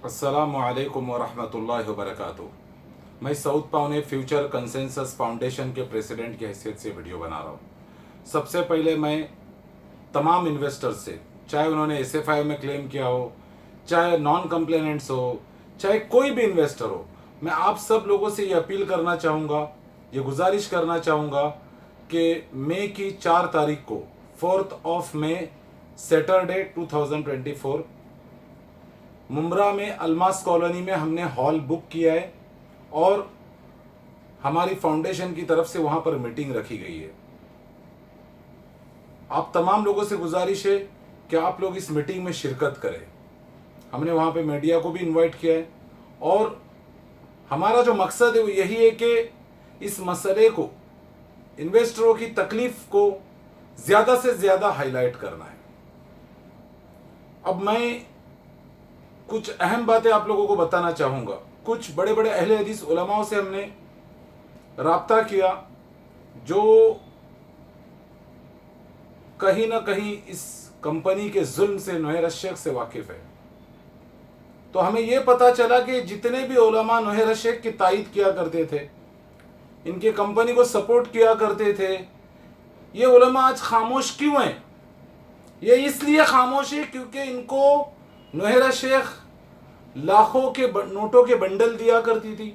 अस्सलामुअलैकुम वरहमतुल्लाहि वबरकातुहू। मैं सऊद पावने फ्यूचर कंसेंसस फाउंडेशन के प्रेसिडेंट की हैसियत से वीडियो बना रहा हूँ। सबसे पहले मैं तमाम इन्वेस्टर्स से, चाहे उन्होंने एसएफआई में क्लेम किया हो, चाहे नॉन कंप्लेनेंट्स हो, चाहे कोई भी इन्वेस्टर हो, मैं आप सब लोगों से ये अपील करना चाहूँगा, ये गुजारिश करना चाहूँगा कि मई की 4 तारीख को 4 मई सैटरडे 2024 मुम्ब्रा में अल्मास कॉलोनी में हमने हॉल बुक किया है और हमारी फाउंडेशन की तरफ से वहाँ पर मीटिंग रखी गई है। आप तमाम लोगों से गुजारिश है कि आप लोग इस मीटिंग में शिरकत करें। हमने वहाँ पे मीडिया को भी इनवाइट किया है और हमारा जो मकसद है वो यही है कि इस मसले को, इन्वेस्टरों की तकलीफ को ज़्यादा से ज़्यादा हाईलाइट करना है। अब मैं कुछ अहम बातें आप लोगों को बताना चाहूँगा। कुछ बड़े बड़े अहले हदीस उलमाओं से हमने राब्ता किया जो कहीं ना कहीं इस कंपनी के जुल्म से, नोहेर शेख से वाकिफ़ है। तो हमें यह पता चला कि जितने भी उलमा नोहेर शेख की तायीद किया करते थे, इनके कंपनी को सपोर्ट किया करते थे, ये उलमा आज खामोश क्यों हैं? ये इसलिए खामोश है क्योंकि इनको नोहेर शेख लाखों के नोटों के बंडल दिया करती थी।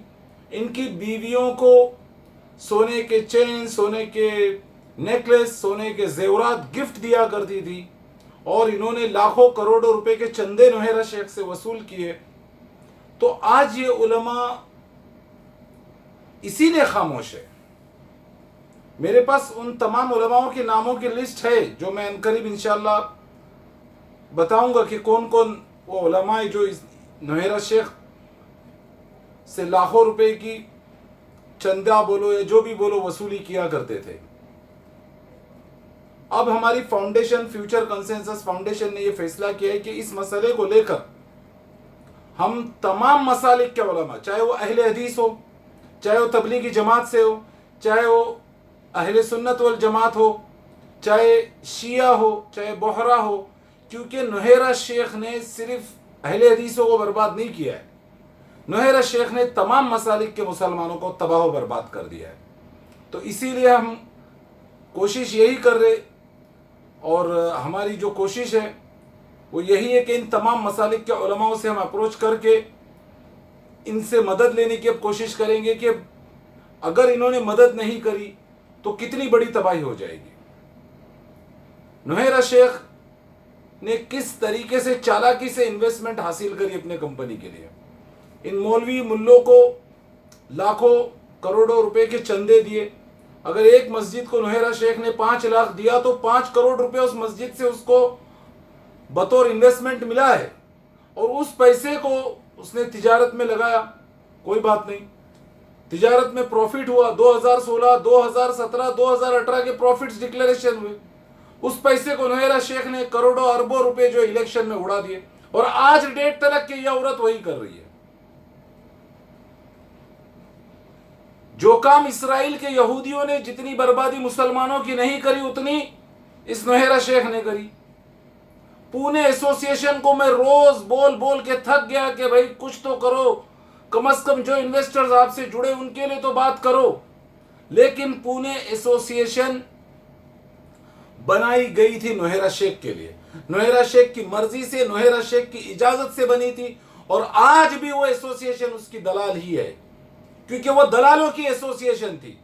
इनकी बीवियों को सोने के चेन, सोने के नेकलेस, सोने के जेवरात गिफ्ट दिया करती थी और इन्होंने लाखों करोड़ों रुपए के चंदे नोहेर शेख से वसूल किए। तो आज ये उलमा इसीलिए खामोश है। मेरे पास उन तमाम उलमाओं के नामों की लिस्ट है जो मैं अनकरीब इंशाअल्लाह बताऊंगा कि कौन कौन वो उलमा है जो इस नोहेर शेख से लाखों रुपए की चंदा बोलो या जो भी बोलो वसूली किया करते थे। अब हमारी फाउंडेशन, फ्यूचर कंसेंसस फाउंडेशन ने यह फैसला किया है कि इस मसले को लेकर हम तमाम मसालिक के उलमा, चाहे वो अहले हदीस हो, चाहे वो तबलीगी जमात से हो, चाहे वो अहले सुन्नत वल जमात हो, चाहे शिया हो, चाहे बोहरा हो, क्योंकि नोहेर शेख ने सिर्फ अहले हदीसों को बर्बाद नहीं किया है, नोहेर शेख ने तमाम मसालिक के मुसलमानों को तबाह व बर्बाद कर दिया है। तो इसीलिए हम कोशिश यही कर रहे और हमारी जो कोशिश है वो यही है कि इन तमाम मसालिक के उलमाओं से हम अप्रोच करके इनसे मदद लेने की अब कोशिश करेंगे कि अगर इन्होंने मदद नहीं करी तो कितनी बड़ी तबाही हो जाएगी। नोहेर शेख ने किस तरीके से चालाकी से इन्वेस्टमेंट हासिल करी अपने कंपनी के लिए। इन मौलवी मुल्लों को लाखों करोड़ों रुपए के चंदे दिए। अगर एक मस्जिद को नोहेर शेख ने 5 लाख दिया तो 5 करोड़ रुपए उस मस्जिद से उसको बतौर इन्वेस्टमेंट मिला है और उस पैसे को उसने तिजारत में लगाया। कोई बात नहीं, तिजारत में प्रॉफिट हुआ। 2016, 2017, 2018 के प्रॉफिट्स डिक्लेरेशन हुए। उस पैसे को नोहेर शेख ने करोड़ों अरबों रुपए जो इलेक्शन में उड़ा दिए और आज डेट तक की यह औरत वही कर रही है। जो काम इसराइल के यहूदियों ने जितनी बर्बादी मुसलमानों की नहीं करी उतनी इस नोहेर शेख ने करी। पुणे एसोसिएशन को मैं रोज बोल बोल के थक गया कि भाई कुछ तो करो, कम से कम जो इन्वेस्टर्स आपसे जुड़े उनके लिए तो बात करो। लेकिन पुणे एसोसिएशन बनाई गई थी नोहेर शेख के लिए, नोहेर शेख की मर्जी से, नोहेर शेख की इजाजत से बनी थी और आज भी वो एसोसिएशन उसकी दलाल ही है क्योंकि वो दलालों की एसोसिएशन थी।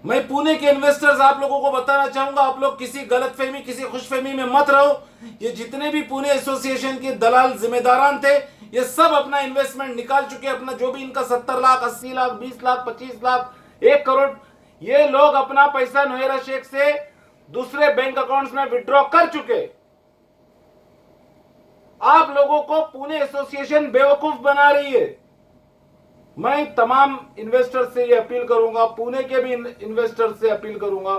मैं पुणे के इन्वेस्टर्स आप लोगों को बताना चाहूंगा, आप लोग किसी गलतफहमी, किसी खुशफहमी में मत रहो। ये जितने भी पुणे एसोसिएशन के दलाल जिम्मेदारान थे ये सब अपना इन्वेस्टमेंट निकाल चुके। अपना जो भी इनका 70 लाख, 80 लाख, 20 लाख, 25 लाख, 1 करोड़, ये लोग अपना पैसा नोहेर शेख से दूसरे बैंक अकाउंट्स में विड्रॉ कर चुके। आप लोगों को पुणे एसोसिएशन बेवकूफ बना रही है। मैं तमाम इन्वेस्टर से ये अपील करूंगा, पुणे के भी इन्वेस्टर से अपील करूंगा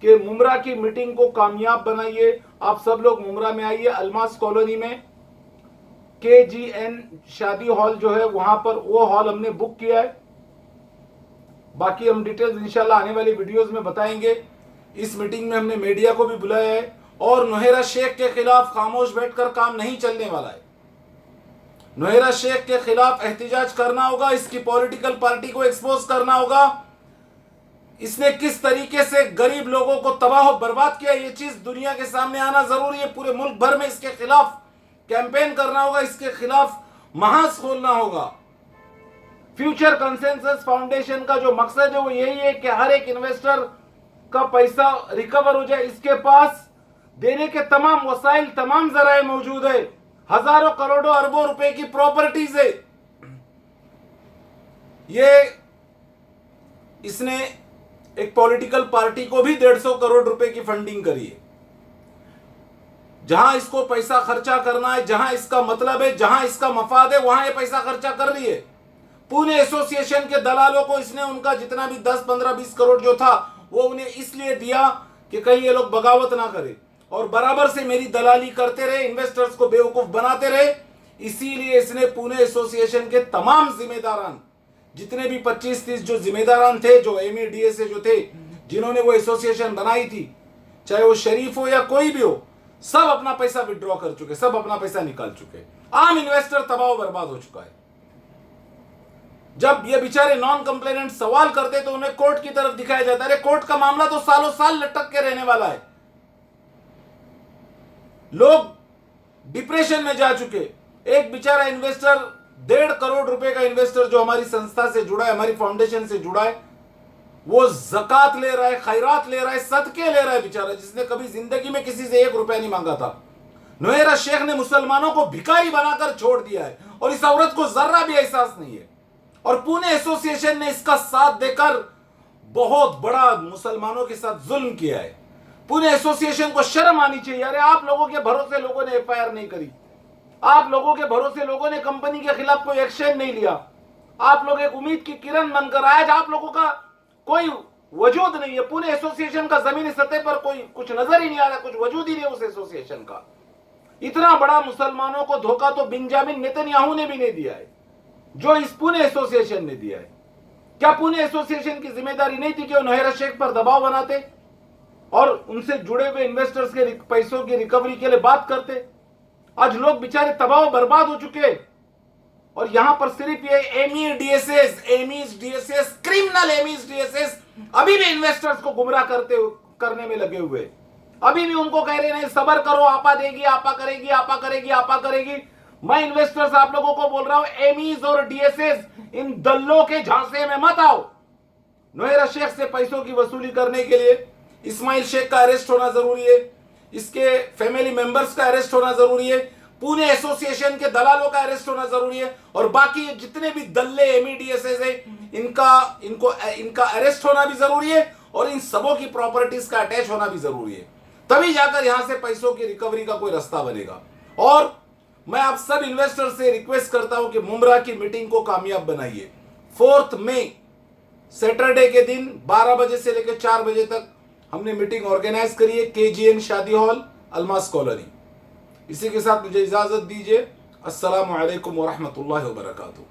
कि मुम्ब्रा की मीटिंग को कामयाब बनाइए। आप सब लोग मुम्ब्रा में आइए, अल्मास कॉलोनी में KGN शादी हॉल जो है वहां पर, वो हॉल हमने बुक किया है। बाकी हम डिटेल्स इंशाल्लाह आने वाली वीडियोस में बताएंगे। इस मीटिंग में हमने मीडिया को भी बुलाया है और नोहेर शेख के खिलाफ खामोश बैठकर काम नहीं चलने वाला है। नोहेरा शेख के खिलाफ एहतिजाज करना होगा, इसकी पॉलिटिकल पार्टी को एक्सपोज करना होगा। इसने किस तरीके से गरीब लोगों को तबाह बर्बाद किया, ये चीज दुनिया के सामने आना जरूरी है। पूरे मुल्क भर में इसके खिलाफ कैंपेन करना होगा, इसके खिलाफ महाज खोलना होगा। फ्यूचर कंसेंसस फाउंडेशन का जो मकसद है वो यही है कि हर एक इन्वेस्टर का पैसा रिकवर हो जाए। इसके पास देने के तमाम वसाइल, तमाम जराए मौजूद है। हजारों करोड़ों अरबों रुपए की प्रॉपर्टीज है। ये इसने एक पॉलिटिकल पार्टी को भी 150 करोड़ रुपए की फंडिंग करी है। जहां इसको पैसा खर्चा करना है, जहां इसका मतलब है, जहां इसका मफाद है, वहां ये पैसा खर्चा कर रही है। पुणे एसोसिएशन के दलालों को इसने उनका जितना भी 10, 15, 20 करोड़ जो था वो उन्हें इसलिए दिया कि कहीं ये लोग बगावत ना करें और बराबर से मेरी दलाली करते रहे, इन्वेस्टर्स को बेवकूफ बनाते रहे। इसीलिए इसने पुणे एसोसिएशन के तमाम जिम्मेदारान, जितने भी 25-30 जो जिम्मेदारान थे, जो MADSA जो थे, जिन्होंने वो एसोसिएशन बनाई थी, चाहे वो शरीफ हो या कोई भी हो, सब अपना पैसा विड्रॉ कर चुके, सब अपना पैसा निकाल चुके। आम इन्वेस्टर तबाह बर्बाद हो चुका है। जब ये बेचारे नॉन कंप्लेनेंट सवाल करते तो उन्हें कोर्ट की तरफ दिखाया जाता है। अरे कोर्ट का मामला तो सालों साल लटक के रहने वाला है। लोग डिप्रेशन में जा चुके। एक बेचारा इन्वेस्टर, 1.5 करोड़ रुपए का इन्वेस्टर जो हमारी संस्था से जुड़ा है, हमारी फाउंडेशन से जुड़ा है, वो ज़कात ले रहा है, खैरात ले रहा है, सदके ले रहा है बेचारा, जिसने कभी जिंदगी में किसी से 1 रुपया नहीं मांगा था। नोहेरा शेख ने मुसलमानों को भिखारी बनाकर छोड़ दिया है और इस औरत को जर्रा भी एहसास नहीं है। और पुणे एसोसिएशन ने इसका साथ देकर बहुत बड़ा मुसलमानों के साथ जुल्म किया है। पुणे एसोसिएशन को शर्म आनी चाहिए। अरे आप लोगों के भरोसे लोगों ने FIR नहीं करी, आप लोगों के भरोसे लोगों ने कंपनी के खिलाफ कोई एक्शन नहीं लिया। आप लोग एक उम्मीद की किरण बनकर, आज आप लोगों का कोई वजूद नहीं है। पुणे एसोसिएशन का जमीनी सतह पर कोई कुछ नजर ही नहीं आ रहा, कुछ वजूद ही नहीं है उस एसोसिएशन का। इतना बड़ा मुसलमानों को धोखा तो बेंजामिन नेतन्याहू ने भी नहीं दिया है जो इस पुणे एसोसिएशन ने दिया है। क्या पुणे एसोसिएशन की जिम्मेदारी नहीं थी कि वो नोहेरा शेख पर दबाव बनाते और उनसे जुड़े हुए इन्वेस्टर्स के पैसों की रिकवरी के लिए बात करते? आज लोग बेचारे तबाह बर्बाद हो चुके और यहां पर सिर्फ ये एमईएस क्रिमिनल एमईएस अभी भी इन्वेस्टर्स को गुमराह करने में लगे हुए। अभी भी उनको कह रहे हैं सबर करो, आपा देगी, आपा करेगी, आपा करेगी, आपा करेगी। मैं इन्वेस्टर्स आप लोगों को बोल रहा हूं, एमईज और DSS इन दल्लों के झांसे में मत आओ। नोहेरा शेख से पैसों की वसूली करने के लिए इस्माइल शेख का अरेस्ट होना जरूरी है, इसके फैमिली मेंबर्स का अरेस्ट होना जरूरी है, पुणे एसोसिएशन के दलालों का अरेस्ट होना जरूरी है और बाकी जितने भी दल्ले MADSA है इनका अरेस्ट होना भी जरूरी है और इन सबों की प्रॉपर्टीज का अटैच होना भी जरूरी है। तभी जाकर यहां से पैसों की रिकवरी का कोई रास्ता बनेगा। और मैं आप सब इन्वेस्टर से रिक्वेस्ट करता हूं कि मुमरा की मीटिंग को कामयाब बनाइए। 4 मई सैटरडे के दिन 12 बजे से लेकर 4 बजे तक हमने मीटिंग ऑर्गेनाइज करी है, KGN शादी हॉल, अलमास कॉलोनी। इसी के साथ मुझे इजाजत दीजिए। अस्सलामु अलैकुम व रहमतुल्लाहि व बरकातुहू।